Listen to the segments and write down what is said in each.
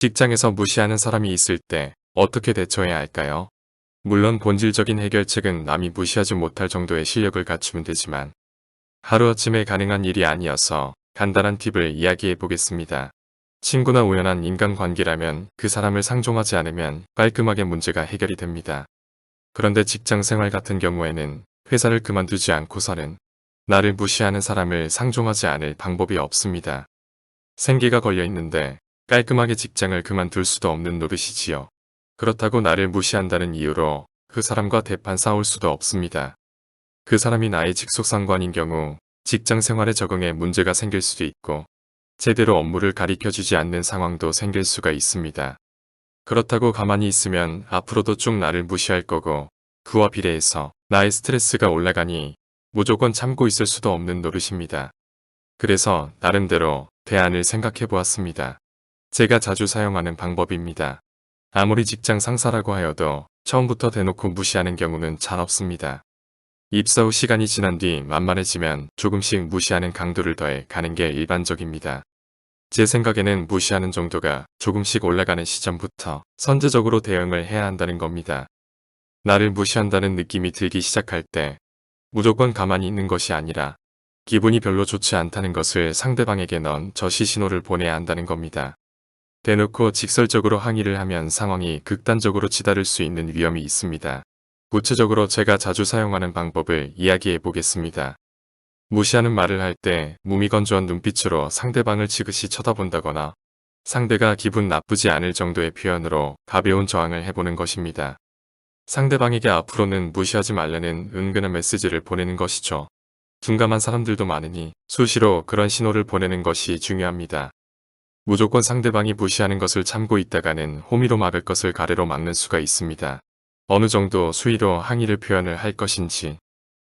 직장에서 무시하는 사람이 있을 때 어떻게 대처해야 할까요? 물론 본질적인 해결책은 남이 무시하지 못할 정도의 실력을 갖추면 되지만 하루아침에 가능한 일이 아니어서 간단한 팁을 이야기해 보겠습니다. 친구나 우연한 인간관계라면 그 사람을 상종하지 않으면 깔끔하게 문제가 해결이 됩니다. 그런데 직장 생활 같은 경우에는 회사를 그만두지 않고서는 나를 무시하는 사람을 상종하지 않을 방법이 없습니다. 생계가 걸려 있는데 깔끔하게 직장을 그만둘 수도 없는 노릇이지요. 그렇다고 나를 무시한다는 이유로 그 사람과 대판 싸울 수도 없습니다. 그 사람이 나의 직속 상관인 경우 직장 생활에 적응에 문제가 생길 수도 있고 제대로 업무를 가르쳐주지 않는 상황도 생길 수가 있습니다. 그렇다고 가만히 있으면 앞으로도 쭉 나를 무시할 거고 그와 비례해서 나의 스트레스가 올라가니 무조건 참고 있을 수도 없는 노릇입니다. 그래서 나름대로 대안을 생각해 보았습니다. 제가 자주 사용하는 방법입니다. 아무리 직장 상사라고 하여도 처음부터 대놓고 무시하는 경우는 잘 없습니다. 입사 후 시간이 지난 뒤 만만해지면 조금씩 무시하는 강도를 더해 가는 게 일반적입니다. 제 생각에는 무시하는 정도가 조금씩 올라가는 시점부터 선제적으로 대응을 해야 한다는 겁니다. 나를 무시한다는 느낌이 들기 시작할 때 무조건 가만히 있는 것이 아니라 기분이 별로 좋지 않다는 것을 상대방에게 넣은 저시 신호를 보내야 한다는 겁니다. 대놓고 직설적으로 항의를 하면 상황이 극단적으로 치달을 수 있는 위험이 있습니다. 구체적으로 제가 자주 사용하는 방법을 이야기해 보겠습니다. 무시하는 말을 할 때 무미건조한 눈빛으로 상대방을 지그시 쳐다본다거나 상대가 기분 나쁘지 않을 정도의 표현으로 가벼운 저항을 해보는 것입니다. 상대방에게 앞으로는 무시하지 말라는 은근한 메시지를 보내는 것이죠. 둔감한 사람들도 많으니 수시로 그런 신호를 보내는 것이 중요합니다. 무조건 상대방이 무시하는 것을 참고 있다가는 호미로 막을 것을 가래로 막는 수가 있습니다. 어느 정도 수위로 항의를 표현을 할 것인지,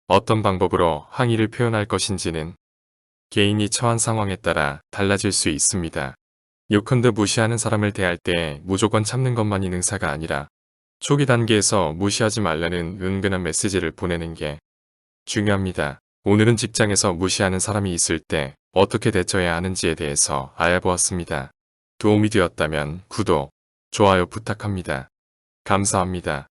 어떤 방법으로 항의를 표현할 것인지는 개인이 처한 상황에 따라 달라질 수 있습니다. 요컨대 무시하는 사람을 대할 때 무조건 참는 것만이 능사가 아니라 초기 단계에서 무시하지 말라는 은근한 메시지를 보내는 게 중요합니다. 오늘은 직장에서 무시하는 사람이 있을 때 어떻게 대처해야 하는지에 대해서 알아보았습니다. 도움이 되었다면 구독, 좋아요 부탁합니다. 감사합니다.